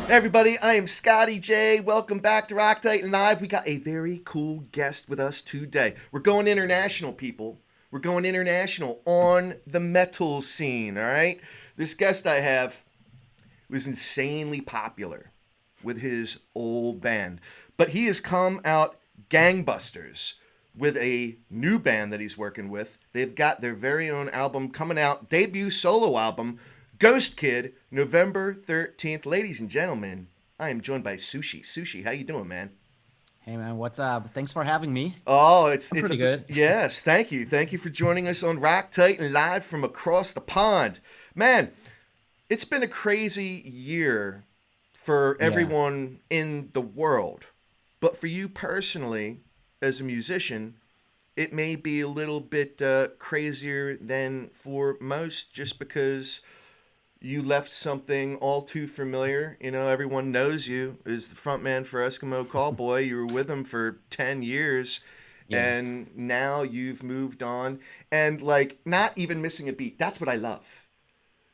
Hey everybody, I am Scotty J. Welcome back to Rock Titan Live. We got a very cool guest with us today. We're going international, people. We're going international on the metal scene, all right? This guest I have was insanely popular with his old band, but he has come out gangbusters with a new band that he's working with. They've got their very own album coming out, debut solo album, Ghostkid, November 13th. Ladies and gentlemen, I am joined by Sushi. Sushi, how you doing, man? Hey man, what's up? Thanks for having me. Oh, it's I'm it's a pretty good. yes. Thank you for joining us on Rock Titan live from across the pond, man. It's been a crazy year for Yeah. everyone in the world, but for you personally, as a musician, it may be a little bit crazier than for most, just because you left something all too familiar. You know, everyone knows you as the frontman for Eskimo Callboy. You were with him for 10 years, Yeah. and now you've moved on. And, like, not even missing a beat. That's what I love.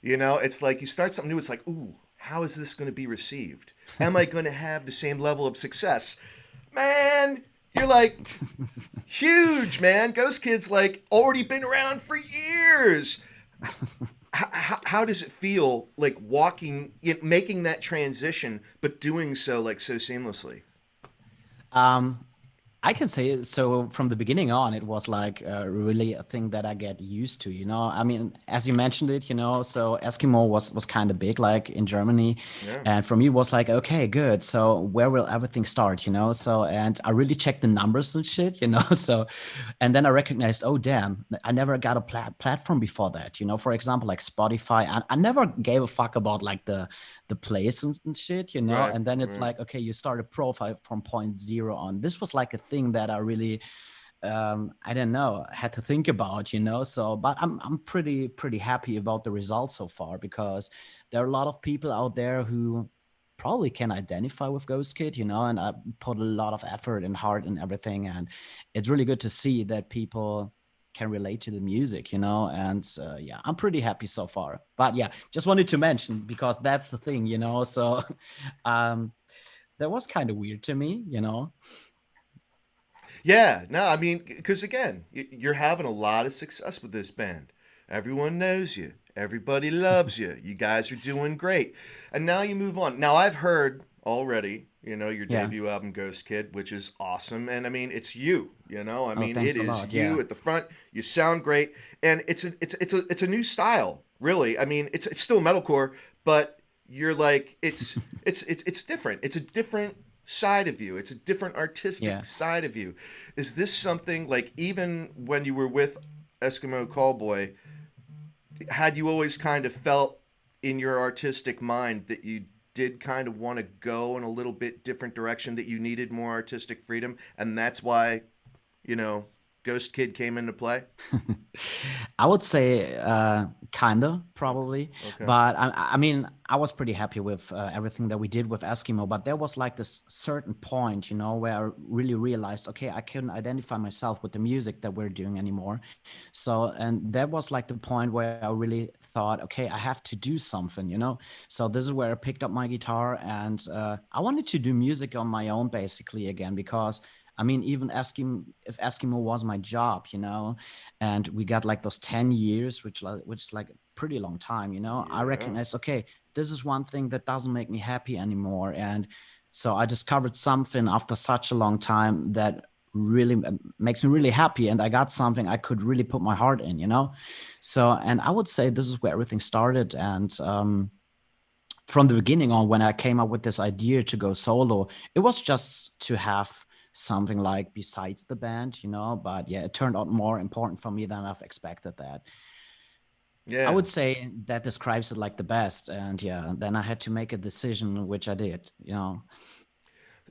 You know, it's like you start something new, it's like, ooh, how is this going to be received? Am I going to have the same level of success? Man, you're like, huge, man. Ghost Kid's like already been around for years. How does it feel like making that transition, but doing so like so seamlessly? Um, I can say so from the beginning on, it was like really a thing that I get used to, you know. I mean, as you mentioned it, you know, so Eskimo was kind of big, like in Germany, Yeah. and for me it was like, okay, good. So where will everything start, you know? So and I really checked the numbers and shit, you know. So, and then I recognized, oh damn, I never got a platform before that, you know. For example, like Spotify, I never gave a fuck about like the plays and shit, you know. Right. And then it's Right. like, okay, you start a profile from point zero on. This was like a thing that I really, I don't know, had to think about, you know. So, but I'm pretty happy about the results so far because there are a lot of people out there who probably can identify with Ghost Kid, you know, and I put a lot of effort and heart and everything, and it's really good to see that people can relate to the music, you know, and yeah, I'm pretty happy so far. But yeah, just wanted to mention because that's the thing, you know. So um, that was kind of weird to me, you know. Yeah. No, I mean, because again, you're having a lot of success with this band. Everyone knows you. Everybody loves you. You guys are doing great. And now you move on. Now I've heard already, you know, your Yeah. debut album Ghost Kid, which is awesome. And I mean, it's you, you know. I Oh, mean, thanks it a is lot. Yeah. you at the front. You sound great. And it's a new style, really. I mean, it's still metalcore, but you're like it's different. It's a different side of you. It's a different Yeah. artistic side of you. Is this something like even when you were with Eskimo Callboy, had you always kind of felt in your artistic mind that you did kind of want to go in a little bit different direction, that you needed more artistic freedom, and that's why, you know, Ghost Kid came into play? I would say kinda Okay. probably, Okay. but I mean I was pretty happy with everything that we did with Eskimo. But there was like this certain point, you know, where I really realized, okay, I couldn't identify myself with the music that we're doing anymore. So, and that was like the point where I really thought, okay, I have to do something, you know. So this is where I picked up my guitar and I wanted to do music on my own basically again because. I mean, even if Eskimo was my job, you know, and we got like those 10 years which is like a pretty long time, you know. I Yeah. recognize, okay, this is one thing that doesn't make me happy anymore. And so I discovered something after such a long time that really makes me really happy, and I got something I could really put my heart in, you know. So, and I would say this is where everything started. And from the beginning on, when I came up with this idea to go solo, it was just to have something like besides the band, you know. But yeah, it turned out more important for me than I've expected that. I Yeah. would say that describes it like the best. And yeah, then I had to make a decision, which I did, you know.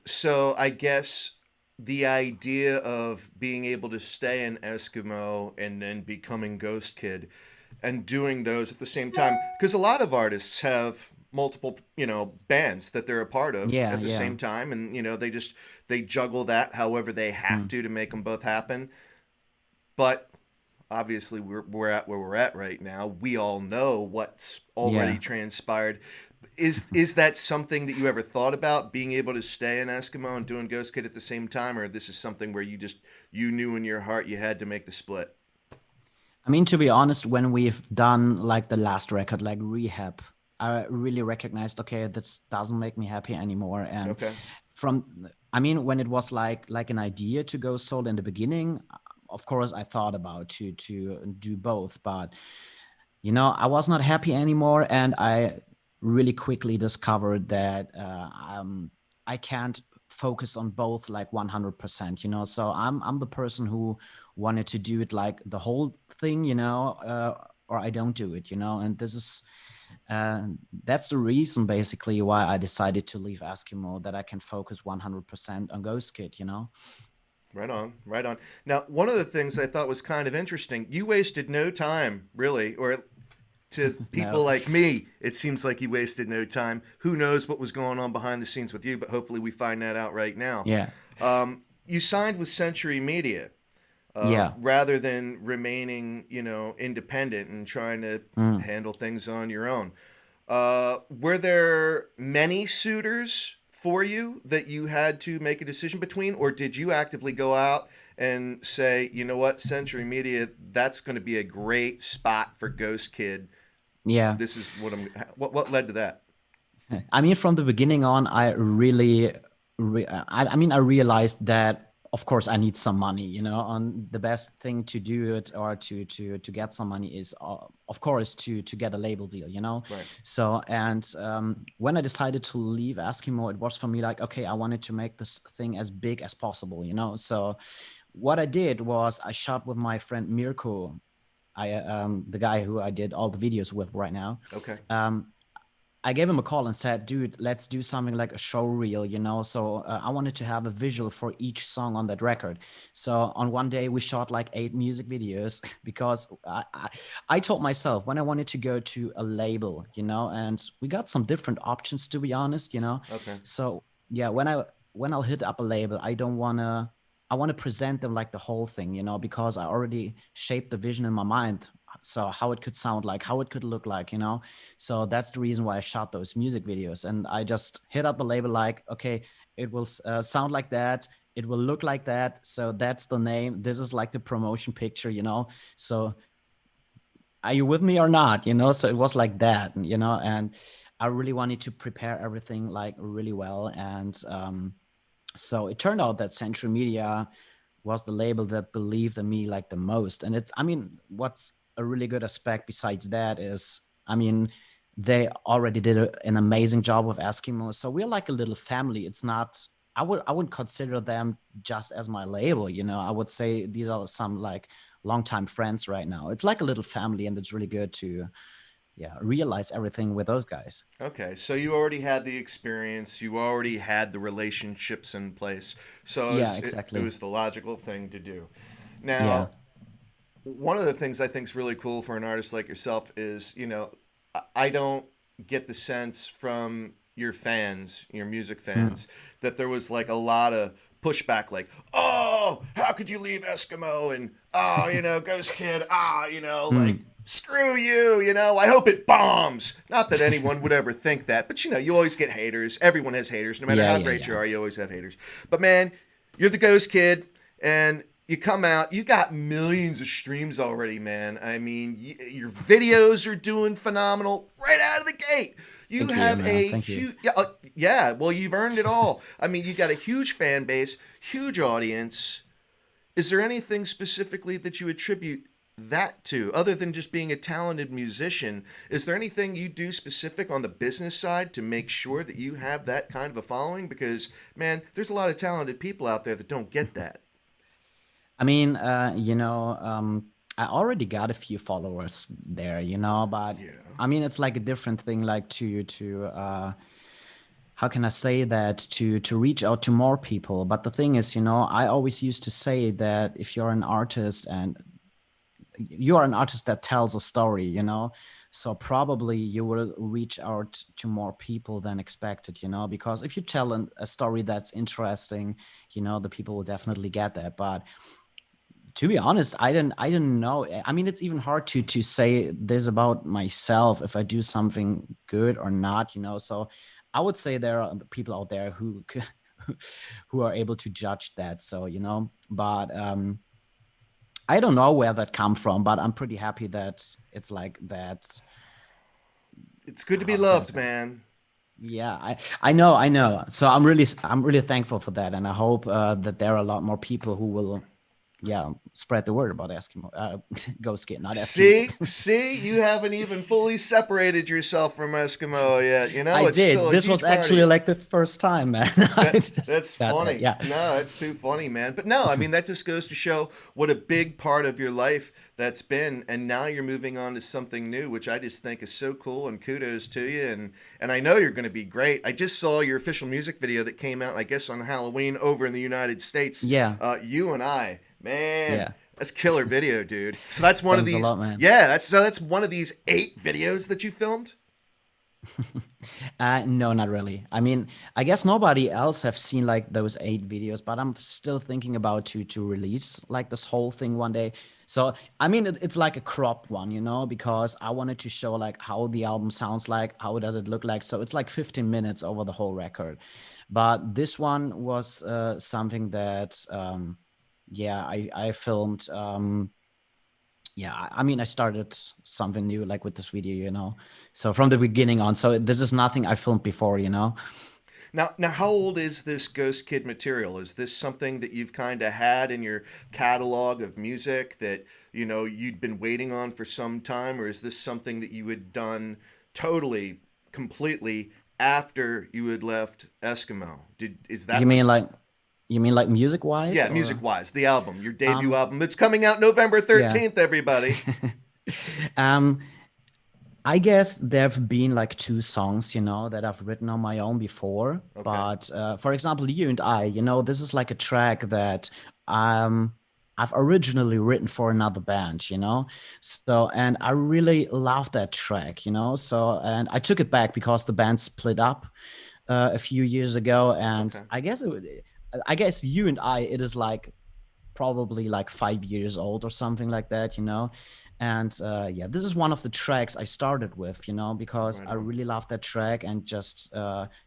So I guess the idea of being able to stay in Eskimo and then becoming Ghost Kid and doing those at the same time, because a lot of artists have multiple, you know, bands that they're a part of Yeah, at the yeah. same time, and you know they juggle that however they have Mm, to make them both happen. But obviously we're at where we're at right now. We all know what's already yeah. transpired. Is that something that you ever thought about, being able to stay an Eskimo and doing Ghostkid at the same time, or this is something where you knew in your heart you had to make the split? I mean, to be honest, when we've done like the last record, like Rehab, I really recognized, okay, this doesn't make me happy anymore. And Okay. from, I mean, when it was like an idea to go solo in the beginning, of course, I thought about to do both, but I was not happy anymore, and I really quickly discovered that I can't focus on both like 100%. So I'm the person who wanted to do it like the whole thing, or I don't do it, and this is uh, that's the reason basically why I decided to leave Eskimo, that I can focus 100% on Ghost Kid. Right on, right on. Now, one of the things I thought was kind of interesting, you wasted no time, really, or to people No, like me, it seems like you wasted no time. Who knows what was going on behind the scenes with you, but hopefully we find that out right now. yeah, You signed with Century Media yeah. rather than remaining, independent and trying to Mm. handle things on your own. Were there many suitors for you that you had to make a decision between, or did you actively go out and say, you know what, Century Media, that's going to be a great spot for Ghost Kid. Yeah. This is what led to that. I mean, from the beginning on, I really, I mean, I realized that, of course, I need some money. And the best thing to do it, or to get some money, is, of course, to get a label deal. Right. So, and when I decided to leave Eskimo, it was for me like, okay, I wanted to make this thing as big as possible. So what I did was I shot with my friend Mirko. The guy who I did all the videos with right now. Okay. Um, I gave him a call and said, dude, let's do something like a show reel, So I wanted to have a visual for each song on that record. So on one day, we shot like 8 music videos because I told myself when I wanted to go to a label, and we got some different options, to be honest. Okay. So yeah, when I'll hit up a label, I want to present them like the whole thing, because I already shaped the vision in my mind. So how it could sound like, how it could look like. So that's the reason why I shot those music videos. And I just hit up a label like, okay, it will sound like that. It will look like that. So that's the name. This is like the promotion picture. So are you with me or not? So it was like that, and I really wanted to prepare everything like really well. And so it turned out that Central Media was the label that believed in me like the most. And I mean, what's a really good aspect besides that is, I mean, they already did an amazing job with Eskimo. So we're like a little family. It's not, I wouldn't consider them just as my label. I would say these are some like longtime friends right now. It's like a little family, and it's really good to, yeah, realize everything with those guys. Okay. So you already had the experience. You already had the relationships in place. So Yeah, it exactly. was the logical thing to do. Yeah. Now, one of the things I think is really cool for an artist like yourself is, I don't get the sense from your fans, your music Mm. fans, that there was like a lot of pushback, like, oh, how could you leave Eskimo? And, oh, Ghost Kid, like, Mm. screw you, I hope it bombs. Not that anyone would ever think that, but, you always get haters. Everyone has haters. No matter Yeah, how yeah, great you yeah. are, you always have haters. But, man, you're the Ghost Kid, and you come out, you got millions of streams already, man. I mean, your videos are doing phenomenal right out of the gate. You Thank you, have man. a Thank you. huge, yeah, well, you've earned it all. I mean, you got a huge fan base, huge audience. Is there anything specifically that you attribute that to, other than just being a talented musician? Is there anything you do specific on the business side to make sure that you have that kind of a following? Because, man, there's a lot of talented people out there that don't get that. I mean, I already got a few followers there, but Yeah. I mean, it's like a different thing, like how can I say that, to reach out to more people. But the thing is, I always used to say that if you're an artist and you are an artist that tells a story, so probably you will reach out to more people than expected, because if you tell a story that's interesting, the people will definitely get that. But To be honest, I didn't know. I mean, it's even hard to say this about myself if I do something good or not, you know. So I would say there are people out there who who are able to judge that. So, you know, but I don't know where that come from, but I'm pretty happy that it's like that. It's good to be How can I loved, say? man. Yeah, I know. So I'm really thankful for that, and I hope that there are a lot more people who will, yeah, spread the word about Eskimo, Ghost Kid, not Eskimo. See, you haven't even fully separated yourself from Eskimo yet. You I know, it's did. still a This was huge part of actually you. like the first time, man. I just That's got that. funny. Yeah, No, it's too funny, man. But no, I mean that just goes to show what a big part of your life that's been, and now you're moving on to something new, which I just think is so cool. And kudos to you. And I know you're going to be great. I just saw your official music video that came out, I guess, on Halloween over in the United States. yeah, You and I, man. yeah. That's killer video, dude. So that's one of Thanks a these. lot, man. Yeah, that's one of these 8 videos that you filmed. No, not really. I mean, I guess nobody else have seen like those 8 videos, but I'm still thinking about to release like this whole thing one day. So I mean, it's like a cropped one, you know, because I wanted to show like how the album sounds like, how does it look like. So it's like 15 minutes over the whole record. But this one was something that, yeah, I filmed. Yeah, I mean, I started something new like with this video, you know. So from the beginning on, so this is nothing I filmed before, you know. Now, how old is this Ghost Kid material? Is this something that you've kind of had in your catalog of music that you'd been waiting on for some time, or is this something that you had done totally, completely after you had left Eskimo? Is You that what? mean like you mean like music wise Yeah, music or wise, the album, your debut um album that's coming out November yeah. 13th, everybody. um I guess there've been like 2 songs, you know, that I've written on my own before. Okay. But for example, You and I, you know, this is like a track that um I've originally written for another band, you know. So and I really love that track, you know. So and I took it back because the band split up a few years ago, and Okay. I guess You and I, it is like probably like 5 years old or something like that, you know. And yeah, this is one of the tracks I started with, you know, because Right I on. really love that track and just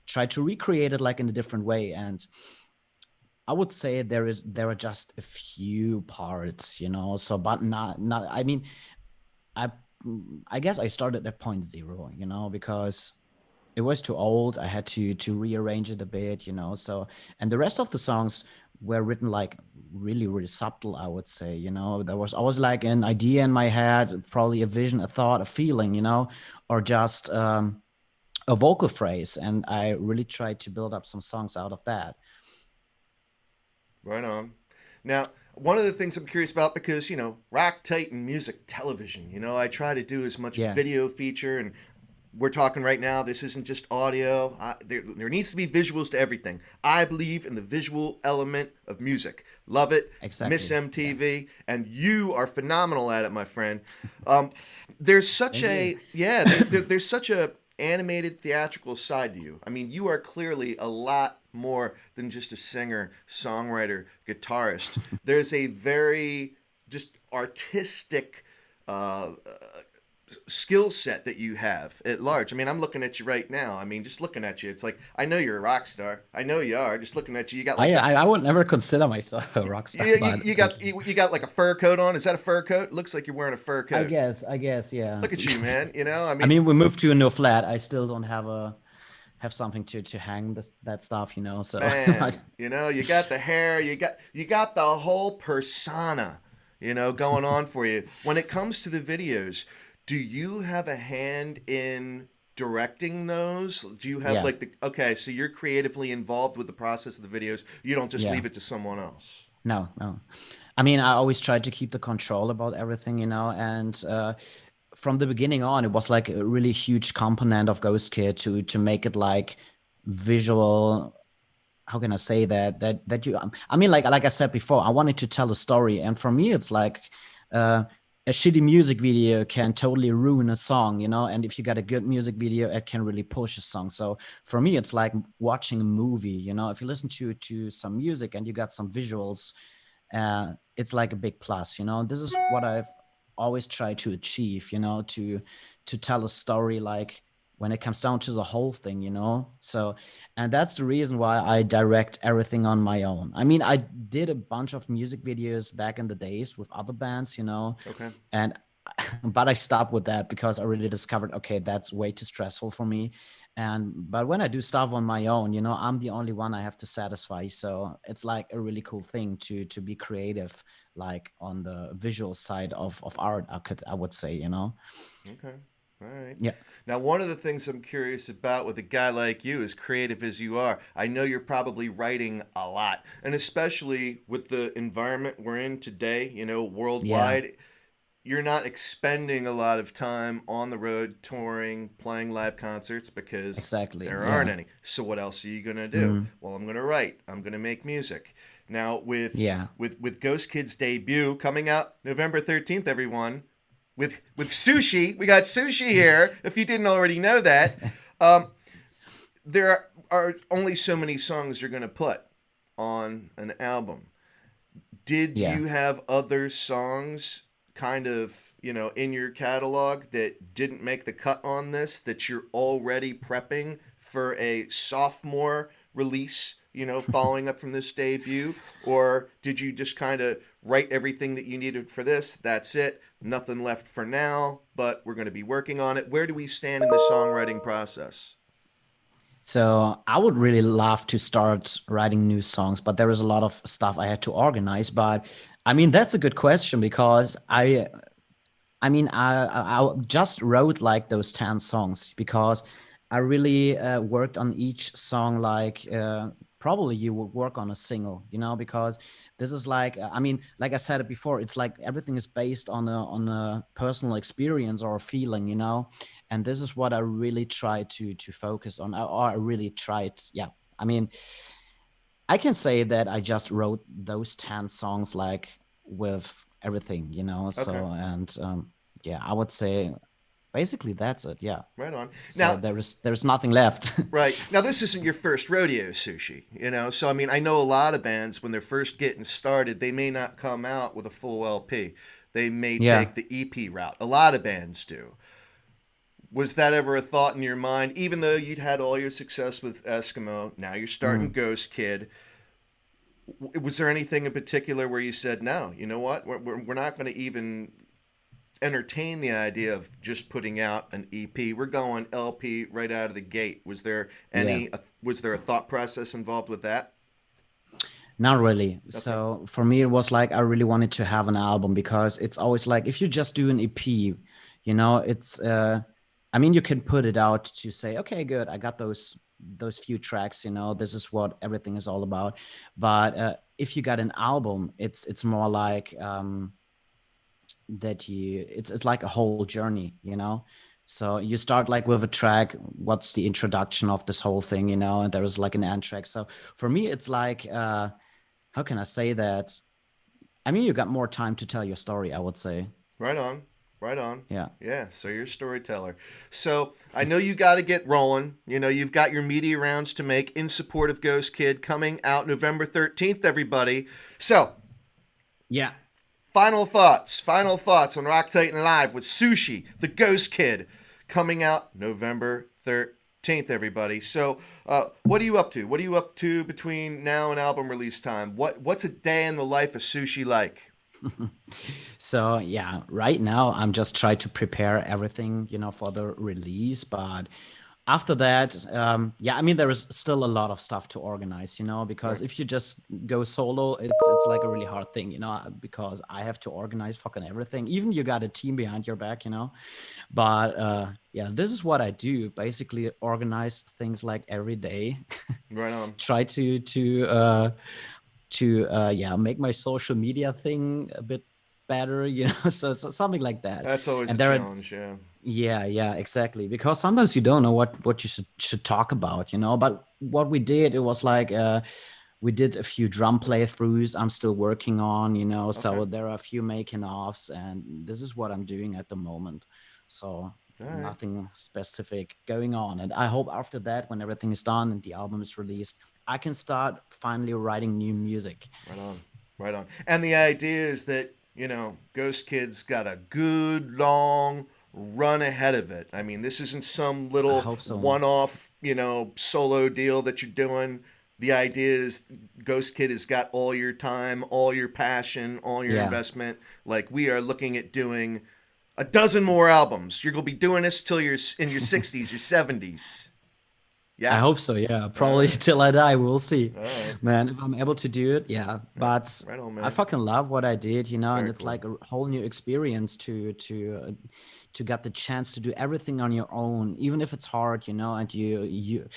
try to recreate it like in a different way. And I would say there are just a few parts, you know. So, but not. I mean, I I guess I started at point zero, you know, because it was too old. I had to rearrange it a bit, you know. So and the rest of the songs were written like really subtle, I would say, you know. There was always like an idea in my head, probably a vision, a thought, a feeling, you know, or just a vocal phrase, and I really tried to build up some songs out of that. Right on. Now, one of the things I'm curious about, because Rack Titan music television, I try to do as much Yeah, video feature, and we're talking right now. This isn't just audio. There needs to be visuals to everything. I believe in the visual element of music. Love it. Miss exactly. Yeah, MTV, and you are phenomenal at it, my friend. Um, there's such thank you. a there's such a animated theatrical side to you. I mean, you are clearly a lot more than just a singer, songwriter, guitarist. There's a very just artistic uh, skill set that you have at large. I mean, I'm looking at you right now. I mean, just looking at you, it's like I know you're a rock star. I know you are. Just looking at you, you got like I the I, I would never consider myself a rock star, but you thank got you. you got like a fur coat on. Is that a fur coat? It looks like you're wearing a fur coat. I guess, yeah. Look at you, man. I I mean, mean, we moved to a new flat. I still don't have something to hang that stuff, you know. So man, you got the hair, you got the whole persona, going on for you. When it comes to the videos, do you have a hand in directing those? Do you have yeah, like the okay, so you're creatively involved with the process of the videos. You don't just yeah. leave it to someone else. No, no. I mean, I always try to keep the control about everything, you know. And from the beginning on, it was like a really huge component of Ghost Kid to make it like visual. How can I say that you? I mean, like I said before, I wanted to tell a story, and for me, it's like uh, a shitty music video can totally ruin a song, you know. And if you got a good music video, it can really push a song. So for me, it's like watching a movie, you know. If you listen to some music and you got some visuals, it's like a big plus, you know. This is what I've always tried to achieve, you know, to tell a story like when it comes down to the whole thing, you know. So, and that's the reason why I direct everything on my own. I mean, I did a bunch of music videos back in the days with other bands, you know, Okay. and but I stopped with that because I really discovered, okay, that's way too stressful for me. And but when I do stuff on my own, you know, I'm the only one I have to satisfy. So it's like a really cool thing to be creative, like on the visual side of art, I would say, you know. Okay. All right. Yeah. Now, one of the things I'm curious about with a guy like you, as creative as you are, I know you're probably writing a lot. And especially with the environment we're in today, you know, Yeah. worldwide, you're not expending a lot of time on the road touring, playing live concerts because Exactly. there aren't Yeah. any. So what else are you gonna do? Mm, Well, I'm gonna write. I'm gonna make music. Now yeah. with Ghost Kid's debut coming out November 13th, everyone. With Sushi, we got Sushi here. If you didn't already know that, um, there are only so many songs you're gonna put on an album. Did Yeah. you have other songs kind of, you know, in your catalog that didn't make the cut on this that you're already prepping for a sophomore release, you know, following up from this debut? Or did you just kind of write everything that you needed for this? That's it. Nothing left for now, but we're going to be working on it. Where do we stand in the songwriting process? So I would really love to start writing new songs, but there is a lot of stuff I had to organize. But I mean, that's a good question because I mean, I just wrote like those 10 songs because I really worked on each song like probably you would work on a single, you know, because this is like, I mean, like I said it before, it's like everything is based on a personal experience or a feeling, you know, and this is what I really try to focus on, or I really tried, yeah. I mean, I can say that I just wrote those 10 songs like with everything, you know. Okay, So, and yeah, I would say basically that's it. Yeah. right on. So Now, there's nothing left. right. Now, this isn't your first rodeo, Sushi, you know? So, I mean, I know a lot of bands, when they're first getting started, they may not come out with a full LP. They may Yeah. take the EP route. A lot of bands do. Was that ever a thought in your mind? Even though you'd had all your success with Eskimo, now you're starting Mm. Ghost Kid. Was there anything in particular where you said, no, you know what? We're not going to even entertain the idea of just putting out an EP. We're going LP right out of the gate. Yeah. Was there a thought process involved with that? Not really. Okay. So for me, it was like I really wanted to have an album because it's always like if you just do an EP, you know, it's I mean, you can put it out to say, okay, good, I got those few tracks, you know, this is what everything is all about. But if you got an album, it's more like that you it's like a whole journey, you know. So you start like with a track, what's the introduction of this whole thing, you know, and there is like an end track. So for me, it's like how can I say that? I mean, you got more time to tell your story, I would say. Right on. Right on. Yeah. Yeah, so you're a storyteller. So I know you got to get rolling. You know, you've got your media rounds to make in support of Ghost Kid coming out November 13th, everybody. So, Yeah. final thoughts on Rock Titan Live with Sushi, the Ghost Kid, coming out November 13th, everybody. So, what are you up to? What are you up to between now and album release time? What's a day in the life of Sushi like? So yeah, right now I'm just trying to prepare everything, you know, for the release. But after that, yeah, I mean, there is still a lot of stuff to organize, you know, because Right. if you just go solo, it's like a really hard thing, you know, because I have to organize fucking everything. Even you got a team behind your back, you know. But yeah, this is what I do. Basically, organize things like every day. Right on. Try to yeah, make my social media thing a bit better, you know. So something like that. That's always a And there are challenge, yeah. yeah, exactly, because sometimes you don't know what you should talk about, you know. But what we did, it was like we did a few drum playthroughs I'm still working on, you know. Okay. So there are a few making offs, and this is what I'm doing at the moment. So All right. nothing specific going on, and I hope after that, when everything is done and the album is released, I can start finally writing new music. Right on. Right on. And the idea is that, Ghostkid's got a good long run ahead of it. I mean, this isn't some I little hope so. one off, solo deal that you're doing. The idea is Ghostkid has got all your time, all your passion, all your Yeah. investment. Like, we are looking at doing a dozen more albums. You're going to be doing this till you're in your 60s, your 70s. I Yeah? hope so. Yeah, All probably right. till I die. We'll see, All right. man. If I'm able to do it, yeah. Right, But right on, I man. fucking love what I did, and Very it's cool. like a whole new experience to get the chance to do everything on your own, even if it's hard, and you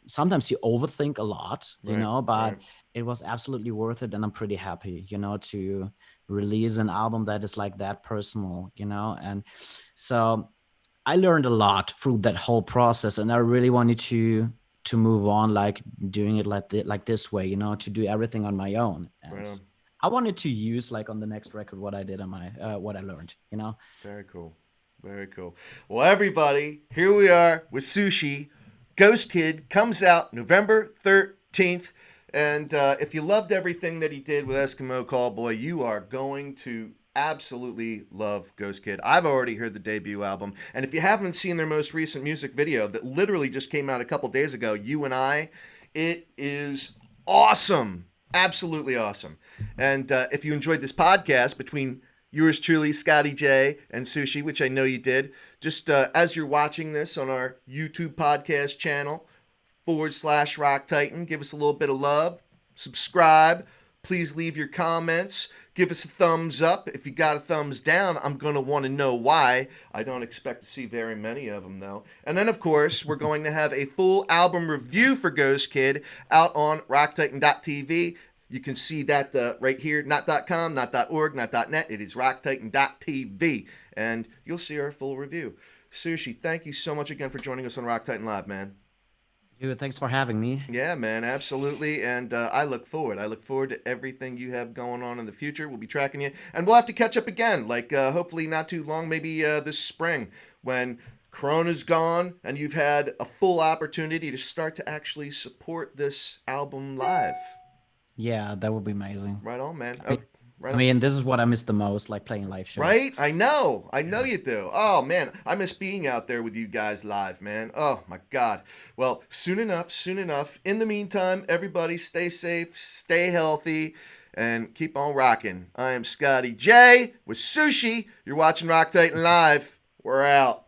sometimes you overthink a lot, Right, right. but it was absolutely worth it, and I'm pretty happy, to release an album that is like that personal, and so I learned a lot through that whole process, and I really wanted to move on, like doing it like this way, to do everything on my own. Right And on. I wanted to use like on the next record what I did on my what I learned. Very cool. Very cool. Well, everybody, here we are with Sushi. Ghostkid comes out November 13th. And if you loved everything that he did with Eskimo Callboy, you are going to absolutely love Ghostkid. I've already heard the debut album. And if you haven't seen their most recent music video that literally just came out a couple days ago, You and I, it is awesome. Absolutely awesome. And if you enjoyed this podcast between yours truly, Scotty J and Sushi, which I know you did, just as you're watching this on our YouTube podcast channel, /Rock Titan, give us a little bit of love. Subscribe. Please leave your comments. Give us a thumbs up. If you got a thumbs down, I'm going to want to know why. I don't expect to see very many of them, though. And then, of course, we're going to have a full album review for Ghostkid out on rocktitan.tv. You can see that right here, not .com, not .org, not .net. It is rocktitan.tv. And you'll see our full review. Sushi, thank you so much again for joining us on Rock Titan Live, man. Dude, thanks for having me. Yeah, man, absolutely. And I look forward. I look forward to everything you have going on in the future. We'll be tracking you. And we'll have to catch up again, like hopefully not too long, maybe this spring when Corona's gone and you've had a full opportunity to start to actually support this album live. Yeah, that would be amazing. Right on, man. I Oh, right I on. mean, this is what I miss the most, like playing live shows. Right? I know. I know you do. Oh, man. I miss being out there with you guys live, man. Oh, my God. Well, soon enough, soon enough. In the meantime, everybody stay safe, stay healthy, and keep on rocking. I am Scotty J with Sushi. You're watching Rock Titan Live. We're out.